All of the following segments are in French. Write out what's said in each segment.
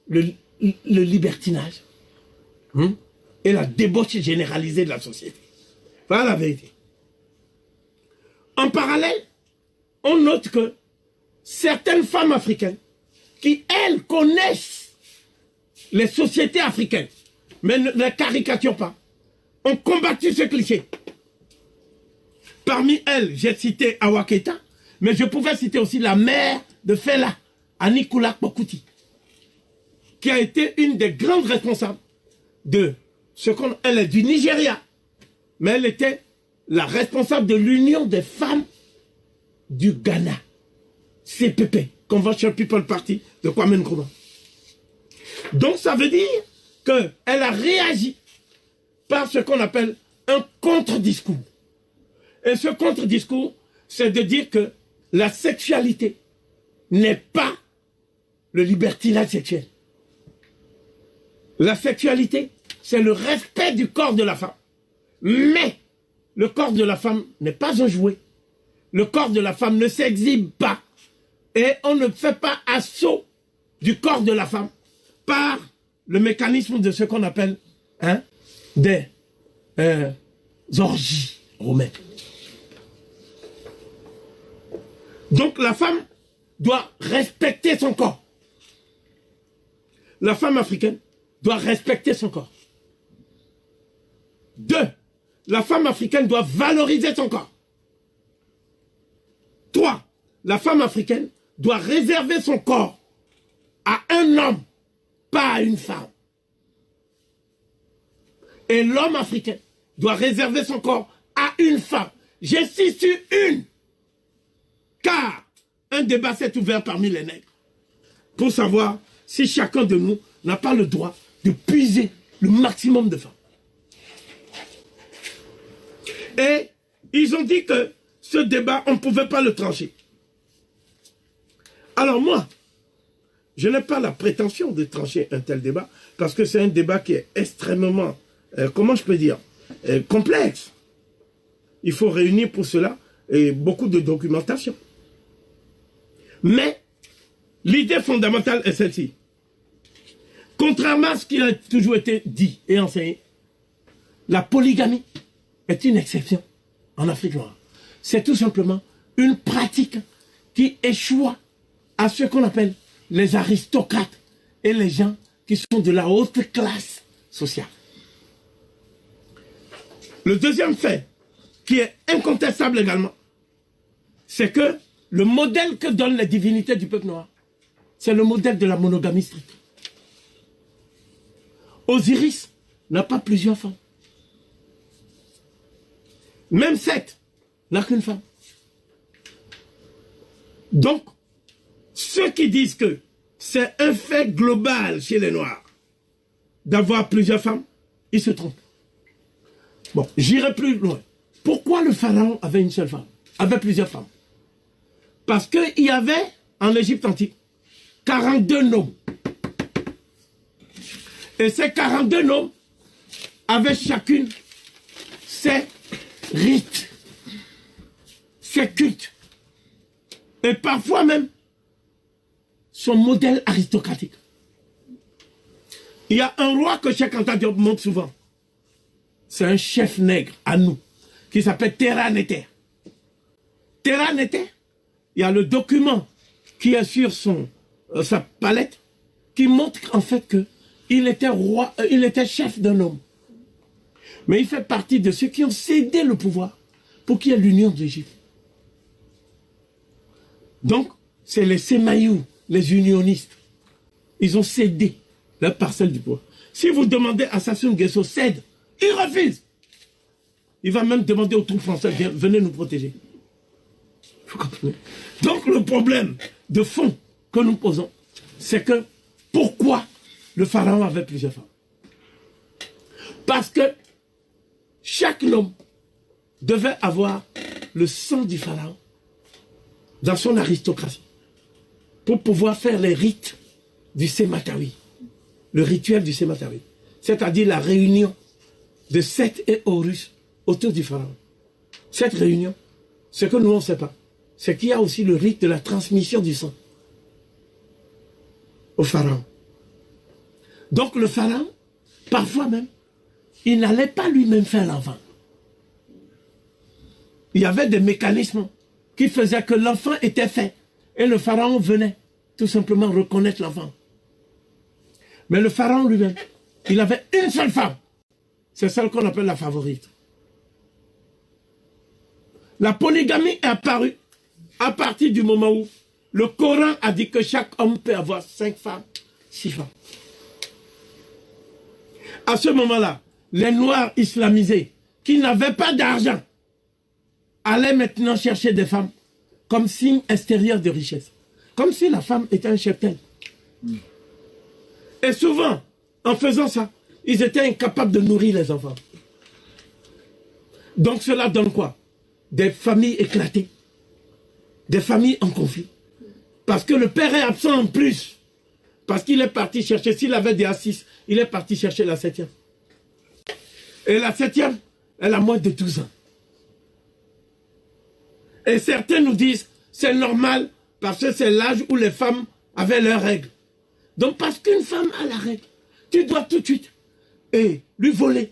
le libertinage et la débauche généralisée de la société. Voilà la vérité. En parallèle, on note que certaines femmes africaines qui, elles, connaissent les sociétés africaines, mais ne les caricaturent pas, ont combattu ce cliché. Parmi elles, j'ai cité Awa Keita, mais je pouvais citer aussi la mère de Fela, Anikula Kpokouti, qui a été une des grandes responsables de ce qu'on... Elle est du Nigeria, mais elle était la responsable de l'Union des femmes du Ghana, CPP, Convention People Party de Kwame Nkrumah. Donc ça veut dire qu'elle a réagi par ce qu'on appelle un contre-discours. Et ce contre-discours, c'est de dire que la sexualité n'est pas le libertinage sexuel. La sexualité, c'est le respect du corps de la femme. Mais le corps de la femme n'est pas un jouet. Le corps de la femme ne s'exhibe pas. Et on ne fait pas assaut du corps de la femme par le mécanisme de ce qu'on appelle des orgies romaines. Donc la femme doit respecter son corps. La femme africaine doit respecter son corps. 2. La femme africaine doit valoriser son corps. 3. La femme africaine doit réserver son corps à un homme, pas à une femme. Et l'homme africain doit réserver son corps à une femme. J'insiste sur une. Car un débat s'est ouvert parmi les nègres pour savoir si chacun de nous n'a pas le droit de puiser le maximum de femmes. Et ils ont dit que ce débat, on ne pouvait pas le trancher. Alors moi, je n'ai pas la prétention de trancher un tel débat, parce que c'est un débat qui est extrêmement, comment je peux dire, complexe. Il faut réunir pour cela beaucoup de documentation. Mais l'idée fondamentale est celle-ci. Contrairement à ce qui a toujours été dit et enseigné, la polygamie est une exception en Afrique noire. C'est tout simplement une pratique qui échoue à ce qu'on appelle les aristocrates et les gens qui sont de la haute classe sociale. Le deuxième fait, qui est incontestable également, c'est que le modèle que donnent les divinités du peuple noir, c'est le modèle de la monogamie stricte. Osiris n'a pas plusieurs femmes. Même Seth n'a qu'une femme. Donc, ceux qui disent que c'est un fait global chez les Noirs d'avoir plusieurs femmes, ils se trompent. Bon, j'irai plus loin. Pourquoi le pharaon avait une seule femme, avait plusieurs femmes? Parce qu'il y avait, en Égypte antique, 42 noms. Et ces 42 noms avaient chacune ses rites, ses cultes. Et parfois même, son modèle aristocratique. Il y a un roi que Cheikh Anta Diop montre souvent. C'est un chef nègre à nous, qui s'appelle Tera Neter. Tera Neter, il y a le document qui est sur sa palette, qui montre en fait qu'il était roi, il était chef d'un homme. Mais il fait partie de ceux qui ont cédé le pouvoir pour qu'il y ait l'union de l'Égypte. Donc, c'est les Sémaïou, les unionistes. Ils ont cédé leur parcelle du pouvoir. Si vous demandez à Sassou Nguesso cède, il refuse. Il va même demander aux troupes françaises, venez nous protéger. Vous comprenez? Donc le problème de fond que nous posons, c'est que pourquoi le pharaon avait plusieurs femmes? Parce que chaque homme devait avoir le sang du pharaon dans son aristocratie pour pouvoir faire les rites du Sématawi, le rituel du Sématawi, c'est-à-dire la réunion de Seth et Horus autour du pharaon. Cette réunion, ce que nous on ne sait pas, c'est qu'il y a aussi le rite de la transmission du sang au pharaon. Donc le pharaon, parfois même, il n'allait pas lui-même faire l'enfant. Il y avait des mécanismes qui faisaient que l'enfant était fait. Et le pharaon venait tout simplement reconnaître l'enfant. Mais le pharaon lui-même, il avait une seule femme. C'est celle qu'on appelle la favorite. La polygamie est apparue à partir du moment où le Coran a dit que chaque homme peut avoir 5 femmes, 6 femmes. À ce moment-là, les Noirs islamisés qui n'avaient pas d'argent allaient maintenant chercher des femmes comme signe extérieur de richesse. Comme si la femme était un cheptel. Et souvent, en faisant ça, ils étaient incapables de nourrir les enfants. Donc cela donne quoi? Des familles éclatées, des familles en conflit. Parce que le père est absent en plus. Parce qu'il est parti chercher, s'il avait des A6, il est parti chercher la 7e. Et la 7e, elle a moins de 12 ans. Et certains nous disent, c'est normal, parce que c'est l'âge où les femmes avaient leurs règles. Donc parce qu'une femme a la règle, tu dois tout de suite lui voler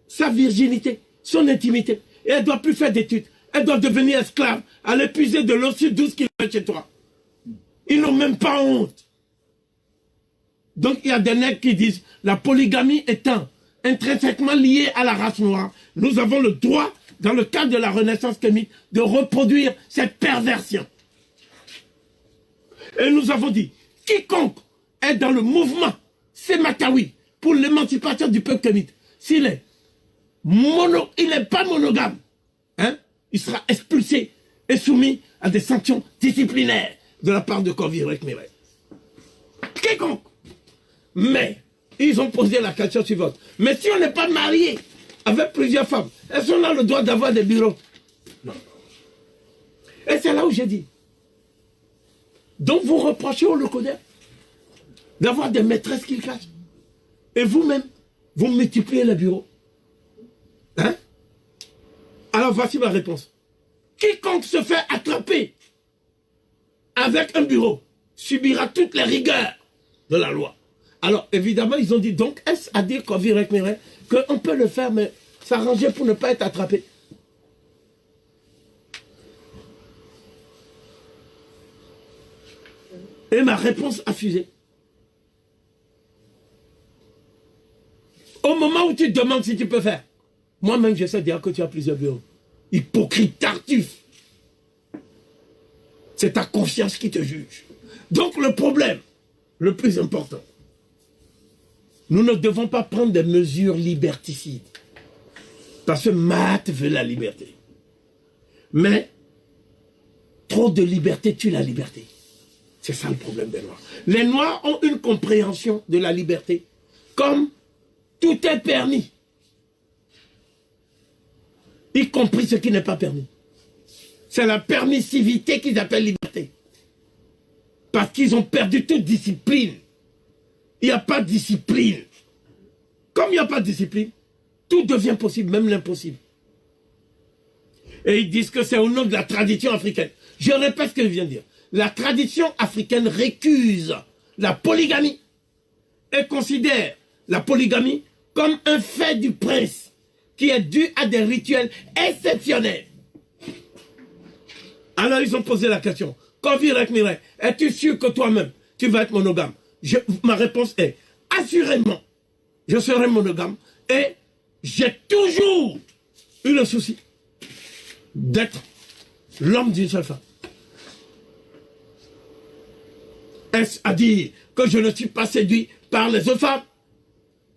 sa virginité, son intimité. Et elle ne doit plus faire d'études. Elle doit devenir esclave, aller puiser de l'eau sur 12 km chez toi. Ils n'ont même pas honte. Donc il y a des nègres qui disent, la polygamie étant intrinsèquement liée à la race noire, nous avons le droit, dans le cadre de la renaissance kémique, de reproduire cette perversion. Et nous avons dit, quiconque est dans le mouvement Sématawi pour l'émancipation du peuple kémite, s'il est il n'est pas monogame, hein, il sera expulsé et soumis à des sanctions disciplinaires de la part de Kovirek Mireille. Quiconque. Mais ils ont posé la question suivante. Mais si on n'est pas marié avec plusieurs femmes, est-ce qu'on a le droit d'avoir des bureaux? Non. Et c'est là où j'ai dit. Donc vous reprochez au Locoder d'avoir des maîtresses qui cachent. Et vous-même, vous multipliez les bureaux. Hein? Alors voici ma réponse. Quiconque se fait attraper avec un bureau subira toutes les rigueurs de la loi. Alors évidemment, ils ont dit, donc est-ce à dire qu'on peut le faire, mais s'arranger pour ne pas être attrapé? Et ma réponse a fusé. Au moment où tu te demandes si tu peux faire, moi-même je sais dire que tu as plusieurs bureaux. Hypocrite, tartuffe. C'est ta conscience qui te juge. Donc le problème, le plus important, nous ne devons pas prendre des mesures liberticides. Parce que Matt veut la liberté. Mais trop de liberté tue la liberté. C'est ça le problème des Noirs. Les Noirs ont une compréhension de la liberté comme tout est permis. Y compris ce qui n'est pas permis. C'est la permissivité qu'ils appellent liberté. Parce qu'ils ont perdu toute discipline. Il n'y a pas de discipline. Comme il n'y a pas de discipline, tout devient possible, même l'impossible. Et ils disent que c'est au nom de la tradition africaine. Je répète ce que je viens de dire. La tradition africaine récuse la polygamie et considère la polygamie comme un fait du prince qui est dû à des rituels exceptionnels. Alors ils ont posé la question. Kovirek Mireille, es-tu sûr que toi-même, tu vas être monogame? Ma réponse est, assurément, je serai monogame et j'ai toujours eu le souci d'être l'homme d'une seule femme. Est-ce à dire que je ne suis pas séduit par les autres femmes?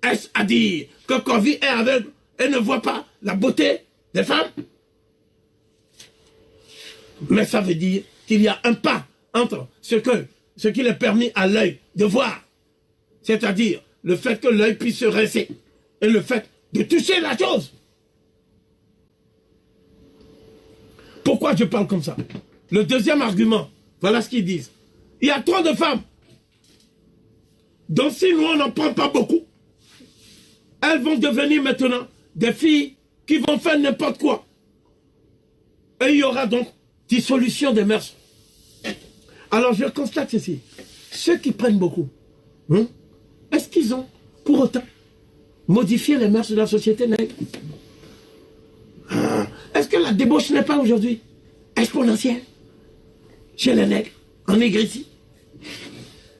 Est-ce à dire que Kovi est aveugle et ne voit pas la beauté des femmes? Mais ça veut dire qu'il y a un pas entre ce qu'il est permis à l'œil de voir, c'est-à-dire le fait que l'œil puisse se rincer, et le fait de toucher la chose. Pourquoi je parle comme ça? Le deuxième argument, voilà ce qu'ils disent. Il y a trop de femmes. Donc si nous on n'en prend pas beaucoup, elles vont devenir maintenant des filles qui vont faire n'importe quoi. Et il y aura donc dissolution des mœurs. Alors je constate ceci. Ceux qui prennent beaucoup, Est-ce qu'ils ont, pour autant, modifié les mœurs de la société nègre? Est-ce que la débauche n'est pas aujourd'hui exponentielle chez les nègres, en Négritie?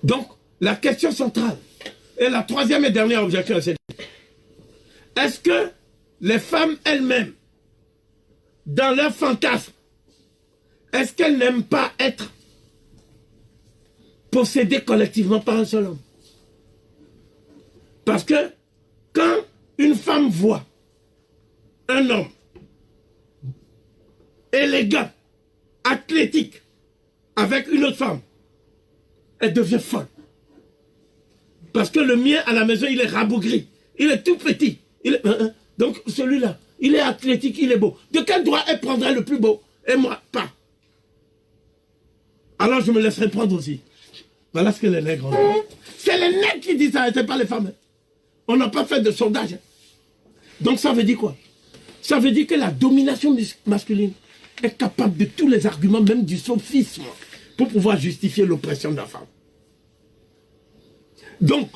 Donc, la question centrale, et la troisième et dernière objection, c'est est-ce que les femmes elles-mêmes, dans leur fantasme, est-ce qu'elles n'aiment pas être possédées collectivement par un seul homme? Parce que quand une femme voit un homme élégant, athlétique, avec une autre femme, elle devient folle. Parce que le mien à la maison, il est rabougri, il est tout petit. Donc celui-là, il est athlétique, il est beau. De quel droit elle prendrait le plus beau et moi, pas? Alors je me laisserai prendre aussi. Voilà ce que les nègres ont dit. C'est les nègres qui disent ça, c'est pas les femmes. On n'a pas fait de sondage. Donc ça veut dire quoi? Ça veut dire que la domination masculine est capable de tous les arguments, même du sophisme, pour pouvoir justifier l'oppression de la femme. Donc,